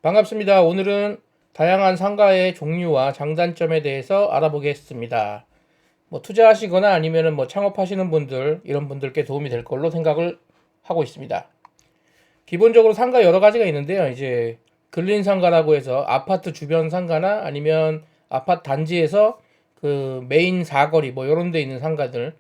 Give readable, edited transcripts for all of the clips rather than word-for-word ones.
반갑습니다. 오늘은 다양한 상가의 종류와 장단점에 대해서 알아보겠습니다. 투자하시거나 아니면은 창업하시는 분들, 이런 분들께 도움이 될 걸로 생각을 하고 있습니다. 기본적으로 상가 여러 가지가 있는데요. 이제 근린 상가라고 해서 아파트 주변 상가나 아니면 아파트 단지에서 그 메인 사거리 이런 데 있는 상가들.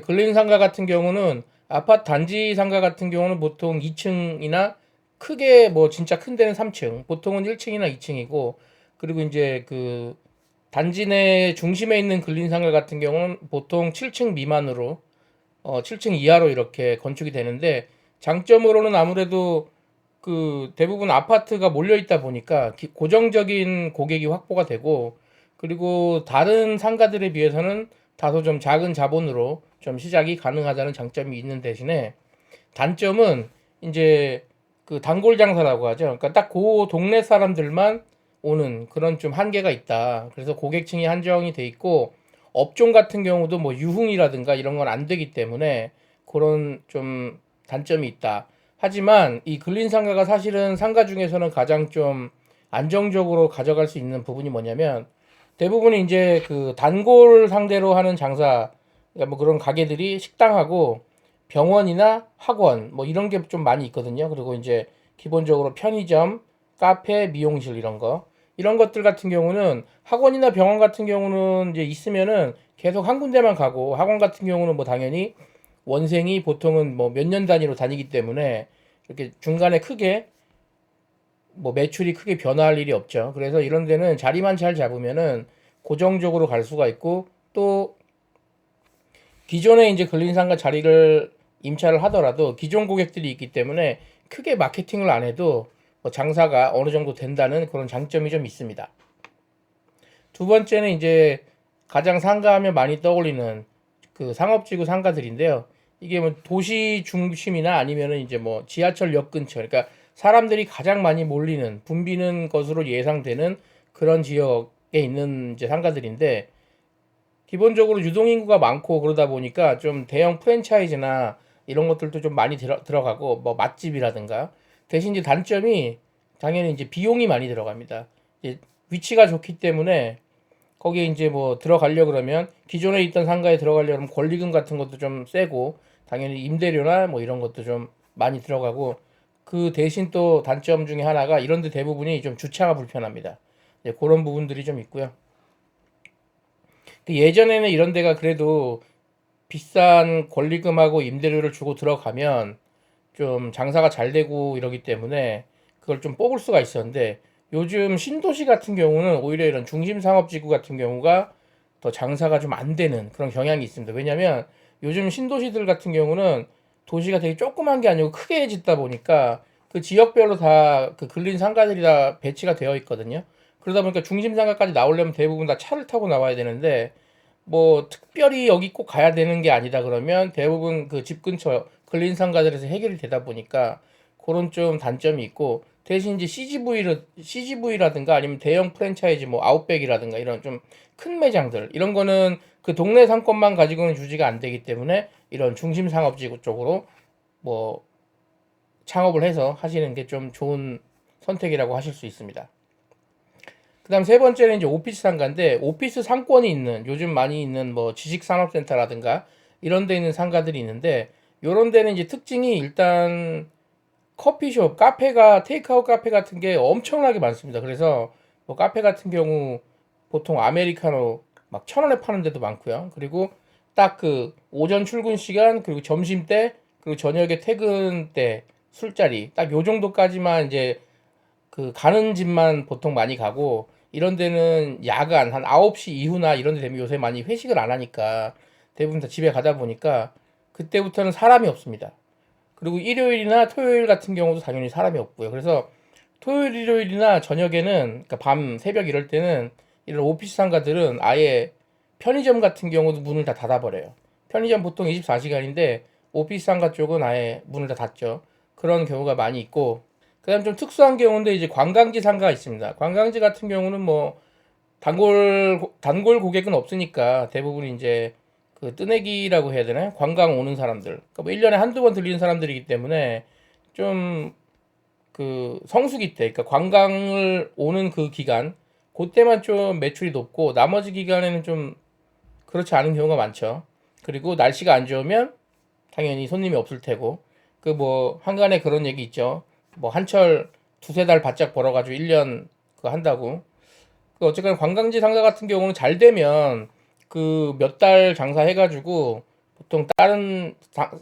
근린 상가 같은 경우는 아파트 단지 상가 같은 경우는 보통 2층이나 크게 진짜 큰 데는 3층, 보통은 1층이나 2층이고, 그리고 이제 그 단지 내 중심에 있는 근린 상가 같은 경우는 보통 7층 미만으로 7층 이하로 이렇게 건축이 되는데, 장점으로는 아무래도 그 대부분 아파트가 몰려 있다 보니까 고정적인 고객이 확보가 되고, 그리고 다른 상가들에 비해서는 다소 좀 작은 자본으로 좀 시작이 가능하다는 장점이 있는 대신에, 단점은 이제 그 단골 장사라고 하죠. 그러니까 딱 그 동네 사람들만 오는 그런 좀 한계가 있다. 그래서 고객층이 한정이 돼 있고, 업종 같은 경우도 유흥이라든가 이런 건 안 되기 때문에 그런 좀 단점이 있다. 하지만 이 근린 상가가 사실은 상가 중에서는 가장 좀 안정적으로 가져갈 수 있는 부분이 뭐냐면, 대부분이 이제 그 단골 상대로 하는 장사, 그러니까 그런 가게들이 식당하고 병원이나 학원 이런 게 좀 많이 있거든요. 그리고 이제 기본적으로 편의점, 카페, 미용실 이런 것들 같은 경우는, 학원이나 병원 같은 경우는 이제 있으면은 계속 한 군데만 가고, 학원 같은 경우는 당연히 원생이 보통은 몇 년 단위로 다니기 때문에 이렇게 중간에 크게 매출이 크게 변화할 일이 없죠. 그래서 이런 데는 자리만 잘 잡으면은 고정적으로 갈 수가 있고, 또 기존에 이제 근린상가 자리를 임차를 하더라도 기존 고객들이 있기 때문에 크게 마케팅을 안 해도 장사가 어느 정도 된다는 그런 장점이 좀 있습니다. 두 번째는 이제 가장 상가하면 많이 떠올리는 그 상업지구 상가들인데요. 이게 도시 중심이나 아니면은 이제 지하철역 근처, 그러니까 사람들이 가장 많이 몰리는 붐비는 것으로 예상되는 그런 지역에 있는 이제 상가들인데, 기본적으로 유동인구가 많고 그러다 보니까 좀 대형 프랜차이즈나 이런 것들도 좀 많이 들어가고, 맛집이라든가. 대신 이제 단점이 당연히 이제 비용이 많이 들어갑니다. 이제 위치가 좋기 때문에 거기에 이제 들어가려 그러면, 기존에 있던 상가에 들어가려 그러면 권리금 같은 것도 좀 세고, 당연히 임대료나 이런 것도 좀 많이 들어가고. 그 대신 또 단점 중에 하나가, 이런 데 대부분이 좀 주차가 불편합니다. 네, 그런 부분들이 좀 있고요. 예전에는 이런 데가 그래도 비싼 권리금하고 임대료를 주고 들어가면 좀 장사가 잘 되고 이러기 때문에 그걸 좀 뽑을 수가 있었는데, 요즘 신도시 같은 경우는 오히려 이런 중심 상업지구 같은 경우가 더 장사가 좀 안 되는 그런 경향이 있습니다. 왜냐면 요즘 신도시들 같은 경우는 도시가 되게 조그만 게 아니고 크게 짓다 보니까 그 지역별로 다 그 근린 상가들이 다 배치가 되어 있거든요. 그러다 보니까 중심 상가까지 나오려면 대부분 다 차를 타고 나와야 되는데, 특별히 여기 꼭 가야 되는 게 아니다 그러면 대부분 그 집 근처 근린 상가들에서 해결이 되다 보니까 그런 좀 단점이 있고, 대신 이제 CGV라든가 아니면 대형 프랜차이즈 아웃백이라든가 이런 좀 큰 매장들, 이런 거는 그 동네 상권만 가지고는 유지가 안 되기 때문에 이런 중심 상업지구 쪽으로 뭐 창업을 해서 하시는 게 좀 좋은 선택이라고 하실 수 있습니다. 그다음 세 번째는 이제 오피스 상가인데, 오피스 상권이 있는, 요즘 많이 있는 지식산업센터라든가 이런 데 있는 상가들이 있는데, 요런 데는 이제 특징이 일단 커피숍, 카페가, 테이크아웃 카페 같은 게 엄청나게 많습니다. 그래서 카페 같은 경우 보통 아메리카노 막 1,000원에 파는 데도 많고요. 그리고 딱 그 오전 출근 시간, 그리고 점심 때, 그리고 저녁에 퇴근 때 술자리 딱 요 정도까지만 이제 그 가는 집만 보통 많이 가고, 이런 데는 야간 한 9시 이후나 이런 데 되면 요새 많이 회식을 안 하니까 대부분 다 집에 가다 보니까 그때부터는 사람이 없습니다. 그리고 일요일이나 토요일 같은 경우도 당연히 사람이 없고요. 그래서 토요일, 일요일이나 저녁에는, 그러니까 밤, 새벽 이럴 때는 이런 오피스 상가들은 아예 편의점 같은 경우도 문을 다 닫아버려요. 편의점 보통 24시간인데 오피스 상가 쪽은 아예 문을 다 닫죠. 그런 경우가 많이 있고, 그다음 좀 특수한 경우인데 이제 관광지 상가가 있습니다. 관광지 같은 경우는 단골 고객은 없으니까 대부분 이제 그 뜨내기라고 해야 되나요? 관광 오는 사람들. 그러니까 1년에 한두 번 들리는 사람들이기 때문에 좀 그 성수기 때, 그러니까 관광을 오는 그 기간, 그때만 좀 매출이 높고 나머지 기간에는 좀 그렇지 않은 경우가 많죠. 그리고 날씨가 안 좋으면 당연히 손님이 없을 테고, 그 뭐 한간에 그런 얘기 있죠. 뭐 한철 두세 달 바짝 벌어가지고 1년 그거 한다고. 그 어쨌거나 관광지 상가 같은 경우는 잘 되면 그 몇 달 장사해가지고 보통 다른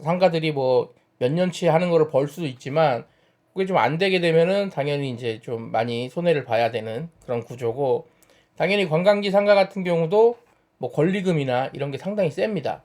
상가들이 뭐 몇 년치 하는 거를 벌 수도 있지만, 그게 좀 안 되게 되면은 당연히 이제 좀 많이 손해를 봐야 되는 그런 구조고, 당연히 관광지 상가 같은 경우도 뭐 권리금이나 이런 게 상당히 셉니다.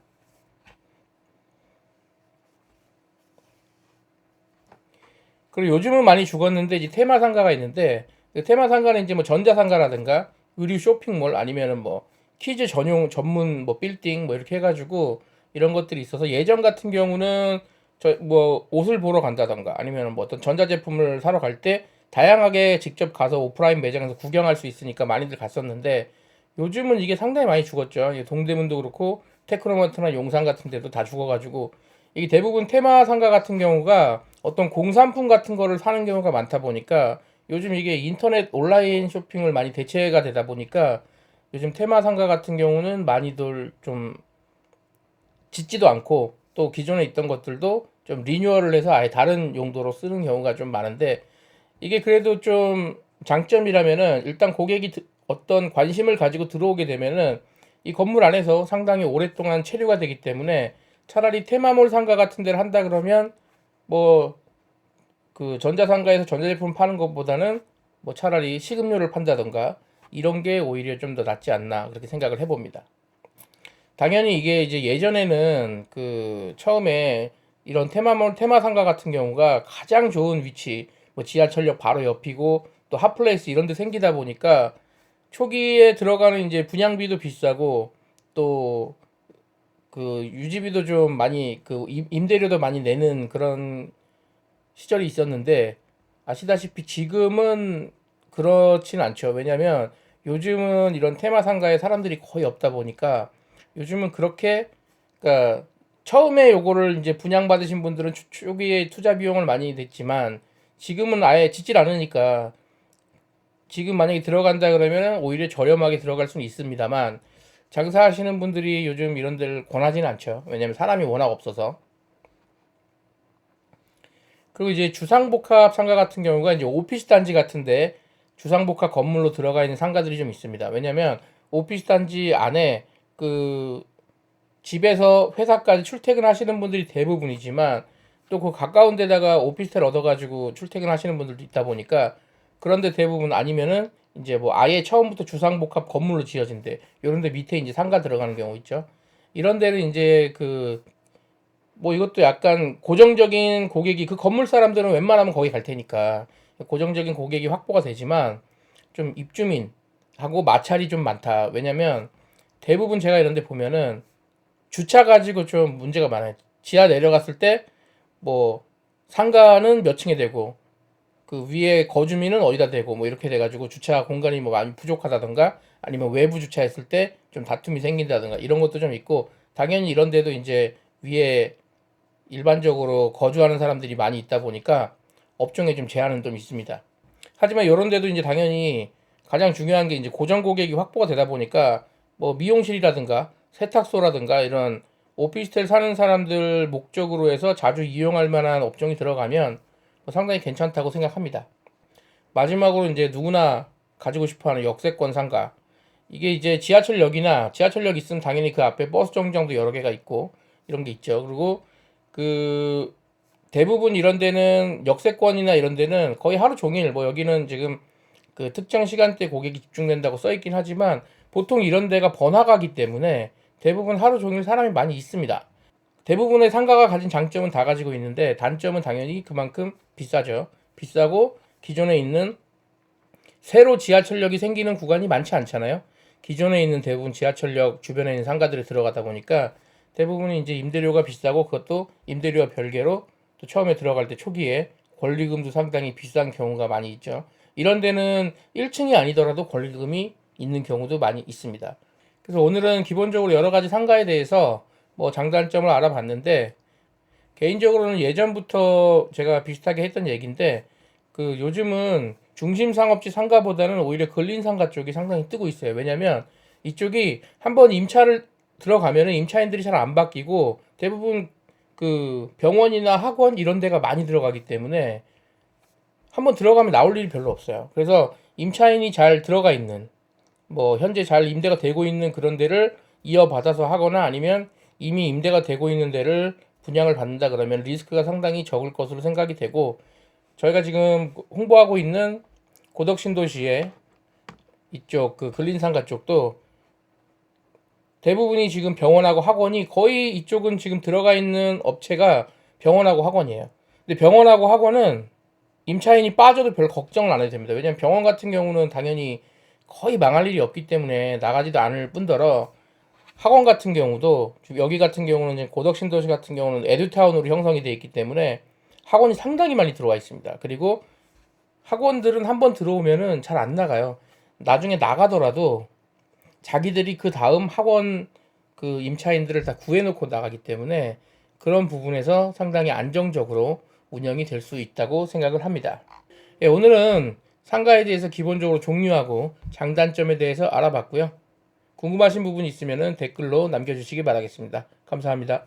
그리고 요즘은 많이 죽었는데 이제 테마 상가가 있는데, 그 테마 상가는 이제 뭐 전자 상가라든가 의류 쇼핑몰 아니면은 뭐 키즈 전용 전문 뭐 빌딩 뭐 이렇게 해가지고 이런 것들이 있어서, 예전 같은 경우는 저 뭐 옷을 보러 간다던가 아니면 뭐 어떤 전자제품을 사러 갈 때 다양하게 직접 가서 오프라인 매장에서 구경할 수 있으니까 많이들 갔었는데, 요즘은 이게 상당히 많이 죽었죠. 동대문도 그렇고 테크노마트나 용산 같은 데도 다 죽어가지고, 이게 대부분 테마 상가 같은 경우가 어떤 공산품 같은 거를 사는 경우가 많다 보니까, 요즘 이게 인터넷 온라인 쇼핑을 많이 대체가 되다 보니까 요즘 테마 상가 같은 경우는 많이들 좀 짓지도 않고, 또 기존에 있던 것들도 좀 리뉴얼을 해서 아예 다른 용도로 쓰는 경우가 좀 많은데, 이게 그래도 좀 장점이라면은, 일단 고객이 어떤 관심을 가지고 들어오게 되면은 이 건물 안에서 상당히 오랫동안 체류가 되기 때문에, 차라리 테마몰 상가 같은 데를 한다 그러면 뭐 그 전자상가에서 전자제품 파는 것보다는 뭐 차라리 식음료를 판다던가 이런 게 오히려 좀 더 낫지 않나 그렇게 생각을 해봅니다. 당연히 이게 이제 예전에는 그 처음에 이런 테마몰 테마상가 같은 경우가 가장 좋은 위치, 뭐 지하철역 바로 옆이고 또 핫플레이스 이런 데 생기다 보니까 초기에 들어가는 이제 분양비도 비싸고, 또 그 유지비도 좀 많이, 그 임대료도 많이 내는 그런 시절이 있었는데, 아시다시피 지금은 그렇진 않죠. 왜냐면 요즘은 이런 테마 상가에 사람들이 거의 없다 보니까, 요즘은 그렇게, 그러니까 처음에 요거를 이제 분양받으신 분들은 초기에 투자 비용을 많이 냈지만, 지금은 아예 짓질 않으니까, 지금 만약에 들어간다 그러면 오히려 저렴하게 들어갈 수는 있습니다만, 장사하시는 분들이 요즘 이런 데를 권하지는 않죠. 왜냐면 사람이 워낙 없어서. 그리고 이제 주상복합 상가 같은 경우가 이제 오피스 단지 같은데 주상복합 건물로 들어가 있는 상가들이 좀 있습니다. 왜냐면 오피스 단지 안에 그 집에서 회사까지 출퇴근하시는 분들이 대부분이지만, 또 그 가까운 데다가 오피스텔 얻어가지고 출퇴근하시는 분들도 있다 보니까, 그런데 대부분 아니면은 이제 뭐 아예 처음부터 주상복합 건물로 지어진대. 요런데 밑에 이제 상가 들어가는 경우 있죠. 이런 데는 이제 그 뭐 이것도 약간 고정적인 고객이, 그 건물 사람들은 웬만하면 거기 갈 테니까 고정적인 고객이 확보가 되지만, 좀 입주민하고 마찰이 좀 많다. 왜냐면 대부분 제가 이런 데 보면은 주차 가지고 좀 문제가 많아요. 지하 내려갔을 때 뭐 상가는 몇 층에 되고 그 위에 거주민은 어디다 대고 뭐 이렇게 돼가지고 주차 공간이 뭐 많이 부족하다던가, 아니면 외부 주차했을 때 좀 다툼이 생긴다던가 이런 것도 좀 있고, 당연히 이런 데도 이제 위에 일반적으로 거주하는 사람들이 많이 있다 보니까 업종에 좀 제한은 좀 있습니다. 하지만 이런 데도 이제 당연히 가장 중요한 게 이제 고정 고객이 확보가 되다 보니까, 뭐 미용실이라든가 세탁소라든가 이런 오피스텔 사는 사람들 목적으로 해서 자주 이용할 만한 업종이 들어가면 뭐 상당히 괜찮다고 생각합니다. 마지막으로 이제 누구나 가지고 싶어하는 역세권 상가. 이게 이제 지하철역 있으면 당연히 그 앞에 버스 정류장도 여러 개가 있고 이런 게 있죠. 그리고 그 대부분 이런 데는 역세권이나 이런 데는 거의 하루 종일, 뭐 여기는 지금 그 특정 시간대 고객이 집중된다고 써 있긴 하지만, 보통 이런 데가 번화가기 때문에 대부분 하루 종일 사람이 많이 있습니다. 대부분의 상가가 가진 장점은 다 가지고 있는데, 단점은 당연히 그만큼 비싸죠. 비싸고 기존에 있는 새로 지하철역이 생기는 구간이 많지 않잖아요. 기존에 있는 대부분 지하철역 주변에 있는 상가들이 들어가다 보니까 대부분이 이제 임대료가 비싸고, 그것도 임대료와 별개로 또 처음에 들어갈 때 초기에 권리금도 상당히 비싼 경우가 많이 있죠. 이런 데는 1층이 아니더라도 권리금이 있는 경우도 많이 있습니다. 그래서 오늘은 기본적으로 여러 가지 상가에 대해서 뭐 장단점을 알아봤는데, 개인적으로는 예전부터 제가 비슷하게 했던 얘기인데, 그 요즘은 중심 상업지 상가보다는 오히려 근린 상가 쪽이 상당히 뜨고 있어요. 왜냐면 이쪽이 한번 임차를 들어가면은 임차인들이 잘 안 바뀌고 대부분 그 병원이나 학원 이런 데가 많이 들어가기 때문에 한번 들어가면 나올 일이 별로 없어요. 그래서 임차인이 잘 들어가 있는 뭐 현재 잘 임대가 되고 있는 그런 데를 이어받아서 하거나 아니면 이미 임대가 되고 있는 데를 분양을 받는다 그러면 리스크가 상당히 적을 것으로 생각이 되고, 저희가 지금 홍보하고 있는 고덕신도시의 이쪽 그 근린상가 쪽도 대부분이 지금 병원하고 학원이 거의 이쪽은 지금 들어가 있는 업체가 병원하고 학원이에요. 근데 병원하고 학원은 임차인이 빠져도 별 걱정을 안 해도 됩니다. 왜냐면 병원 같은 경우는 당연히 거의 망할 일이 없기 때문에 나가지도 않을 뿐더러 학원 같은 경우도 여기 같은 경우는 고덕신도시 같은 경우는 에듀타운으로 형성이 되어 있기 때문에 학원이 상당히 많이 들어와 있습니다. 그리고 학원들은 한번 들어오면은 잘 안 나가요. 나중에 나가더라도 자기들이 그 다음 학원 그 임차인들을 다 구해놓고 나가기 때문에 그런 부분에서 상당히 안정적으로 운영이 될 수 있다고 생각을 합니다. 예, 오늘은 상가에 대해서 기본적으로 종류하고 장단점에 대해서 알아봤고요. 궁금하신 부분 있으면 댓글로 남겨주시기 바라겠습니다. 감사합니다.